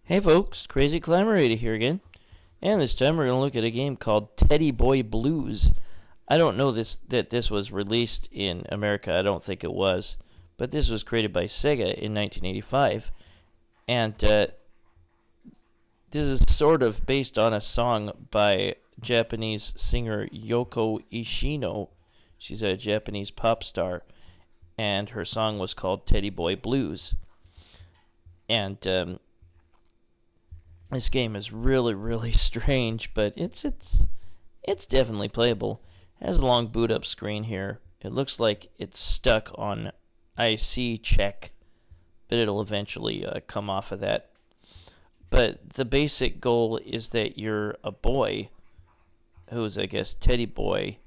Hey folks, Crazy Climerator here again, and this time we're going to look at a game called Teddy Boy Blues. I don't know that this was released in America, I don't think it was, but this was created by Sega in 1985, and this is sort of based on a song by Japanese singer Yoko Ishino. She's a Japanese pop star, and her song was called Teddy Boy Blues. And this game is really strange, but it's definitely playable. It has a long boot up screen here. It looks like it's stuck on IC check, but it'll eventually come off of that. But the basic goal is that you're a boy who's, I guess, Teddy Boy,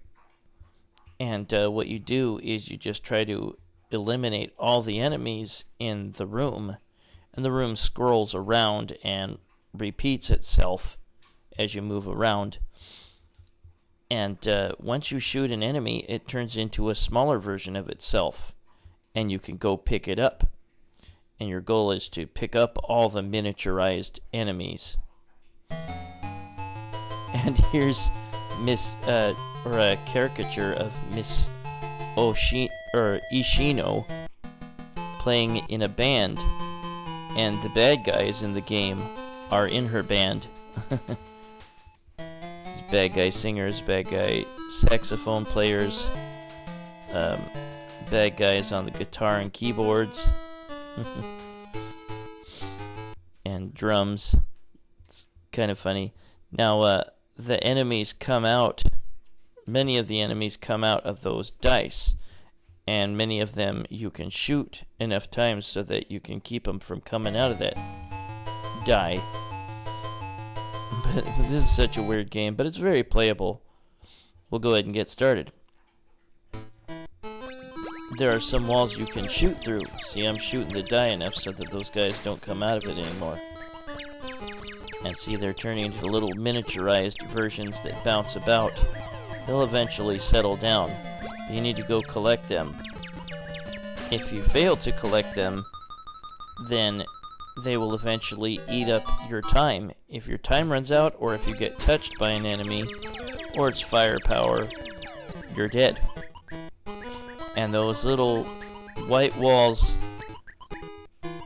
and what you do is you just try to eliminate all the enemies in the room, and the room scrolls around and repeats itself as you move around. And once you shoot an enemy, it turns into a smaller version of itself, and you can go pick it up. And your goal is to pick up all the miniaturized enemies. And here's a caricature of Miss Ishino playing in a band, and the bad guys in the game are in her band. There's bad guy singers, bad guy saxophone players, bad guys on the guitar and keyboards, and drums. It's kind of funny. Now, the enemies come out, many of the enemies come out of those dice, and many of them you can shoot enough times so that you can keep them from coming out of that die. But this is such a weird game, but it's very playable. We'll go ahead and get started. There are some walls you can shoot through. See, I'm shooting the die enough so that those guys don't come out of it anymore. And see, they're turning into little miniaturized versions that bounce about. They'll eventually settle down. You need to go collect them. If you fail to collect them, then they will eventually eat up your time. If your time runs out, or if you get touched by an enemy, or its firepower, you're dead. And those little white walls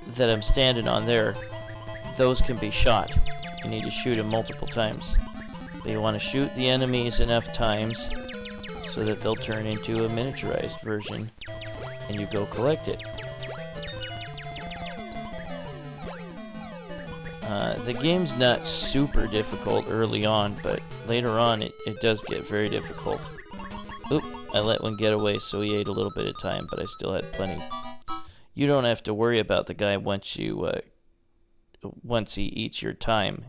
that I'm standing on there, those can be shot. You need to shoot them multiple times. But you want to shoot the enemies enough times so that they'll turn into a miniaturized version, and you go collect it. The game's not super difficult early on, but later on it does get very difficult. Oop, I let one get away, so he ate a little bit of time, but I still had plenty. You don't have to worry about the guy once he eats your time.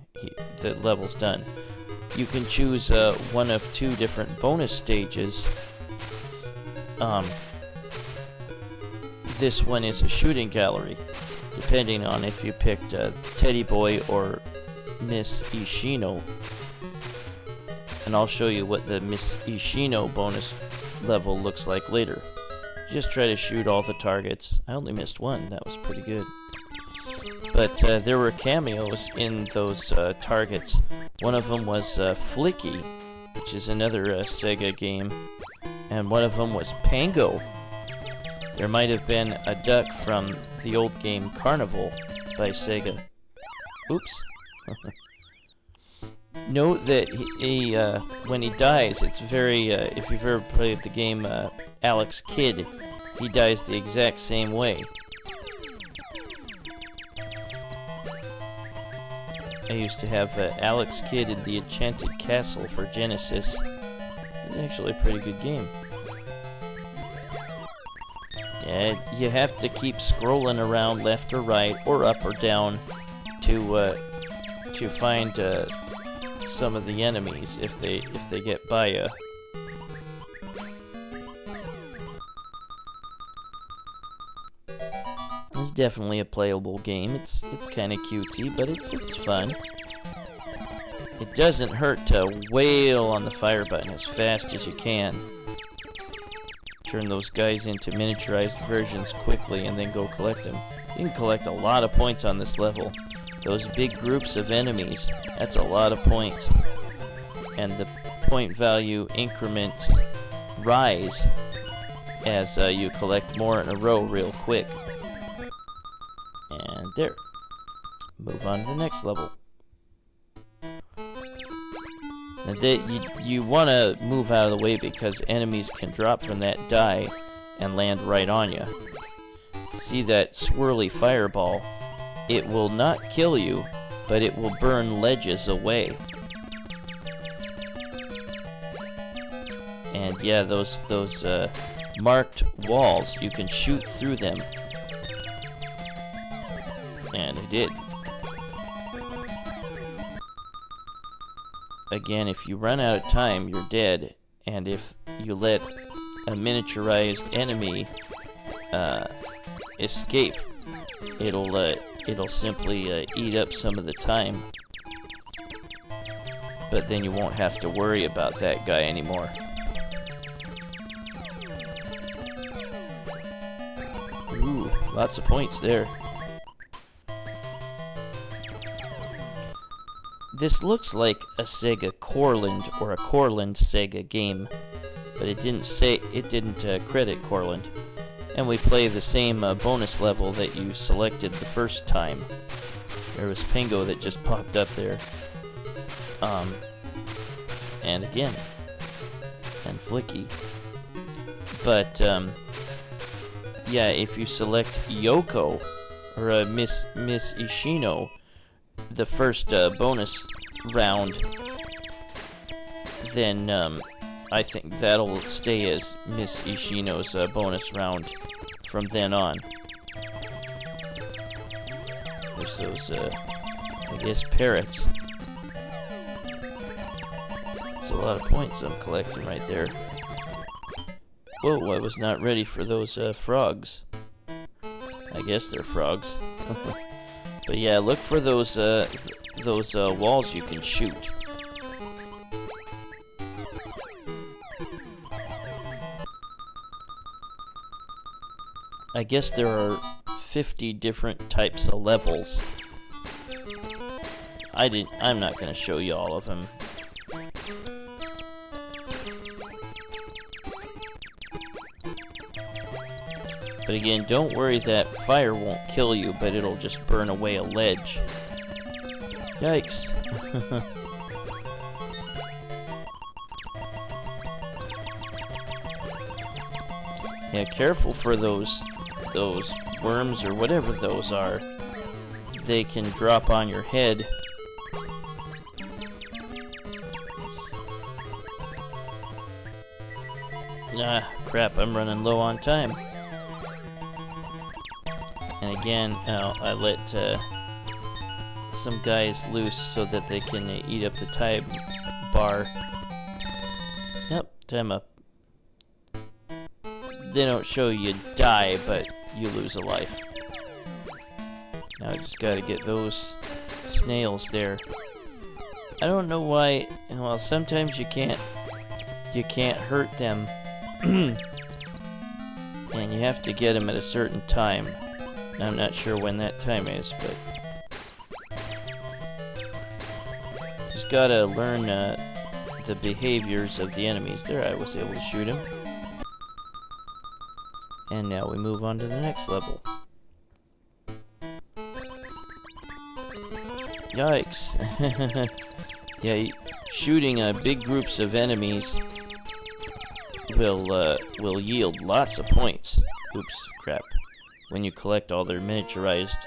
The level's done. You can choose one of two different bonus stages. This one is a shooting gallery, depending on if you picked Teddy Boy or Miss Ishino. And I'll show you what the Miss Ishino bonus level looks like later. Just try to shoot all the targets. I only missed one, that was pretty good. But there were cameos in those targets. One of them was Flicky, which is another Sega game, and one of them was Pengo. There might have been a duck from the old game Carnival by Sega. Oops. Note that he when he dies, it's very, if you've ever played the game Alex Kidd, he dies the exact same way. I used to have Alex Kidd in the Enchanted Castle for Genesis. It's actually a pretty good game. Yeah, you have to keep scrolling around left or right, or up or down, to find some of the enemies if they get by you. It's definitely a playable game. It's kind of cutesy, but it's fun. It doesn't hurt to wail on the fire button as fast as you can. Turn those guys into miniaturized versions quickly and then go collect them. You can collect a lot of points on this level. those big groups of enemies, that's a lot of points. And the point value increments rise as you collect more in a row real quick. And there. Move on to the next level. Now you want to move out of the way because enemies can drop from that die and land right on you. See that swirly fireball? It will not kill you, but it will burn ledges away. And yeah, those marked walls, you can shoot through them. And I did. Again, if you run out of time, you're dead. And if you let a miniaturized enemy escape, it'll simply eat up some of the time. But then you won't have to worry about that guy anymore. Ooh, lots of points there. This looks like a Sega Quuhod or a Quuhod Sega game, but it didn't credit Quuhod. And we play the same bonus level that you selected the first time. There was Pengo that just popped up there. And again. And Flicky. But, yeah, if you select Yoko, or Miss Ishino, the first bonus round, then I think that'll stay as Miss Ishino's bonus round from then on. There's those, I guess, parrots. It's a lot of points I'm collecting right there. Whoa, I was not ready for those frogs. I guess they're frogs. But yeah, look for those walls you can shoot. I guess there are 50 different types of levels. I'm not going to show you all of them. But again, don't worry that fire won't kill you, but it'll just burn away a ledge. Yikes. Yeah, careful for those worms or whatever those are. They can drop on your head. Ah, crap, I'm running low on time. And again, I let some guys loose so that they can eat up the time bar. Yep, time up. They don't show you die, but you lose a life. Now I just gotta get those snails there. I don't know why. Well, sometimes you can't hurt them, and you have to get them at a certain time. I'm not sure when that time is, but just gotta learn the behaviors of the enemies. There, I was able to shoot him. And now we move on to the next level. Yikes. Yeah, shooting big groups of enemies will yield lots of points. Oops, crap. When you collect all their miniaturized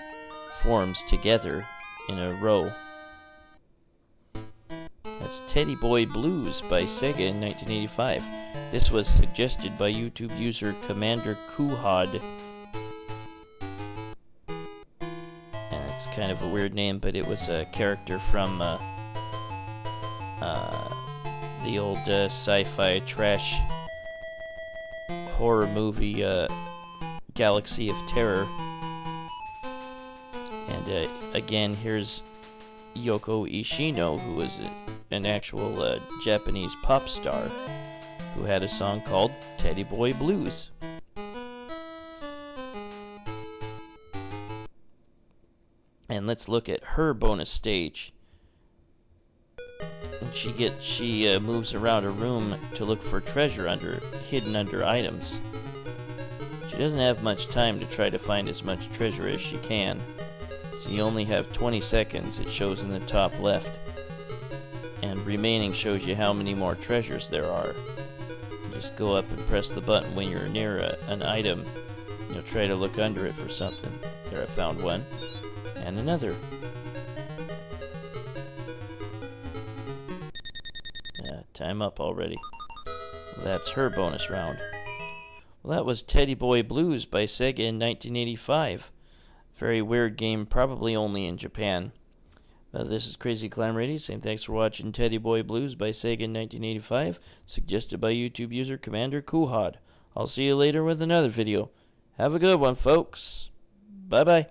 forms together in a row. That's Teddy Boy Blues by Sega in 1985. This was suggested by YouTube user Cmdr Quuhod. And it's kind of a weird name, but it was a character from the old sci-fi trash horror movie Galaxy of Terror. And again, here's Yoko Ishino, who was an actual Japanese pop star who had a song called Teddy Boy Blues. And let's look at her bonus stage. And she moves around a room to look for treasure hidden under items. She doesn't have much time to try to find as much treasure as she can. So you only have 20 seconds, it shows in the top left. And remaining shows you how many more treasures there are. Just go up and press the button when you're near an item. You'll try to look under it for something. There, I found one. And another. Time up already. Well, that's her bonus round. Well, that was Teddy Boy Blues by Sega in 1985. Very weird game, probably only in Japan. This is Crazy Clown Radio saying thanks for watching Teddy Boy Blues by Sega in 1985, suggested by YouTube user Cmdr Quuhod. I'll see you later with another video. Have a good one, folks. Bye-bye.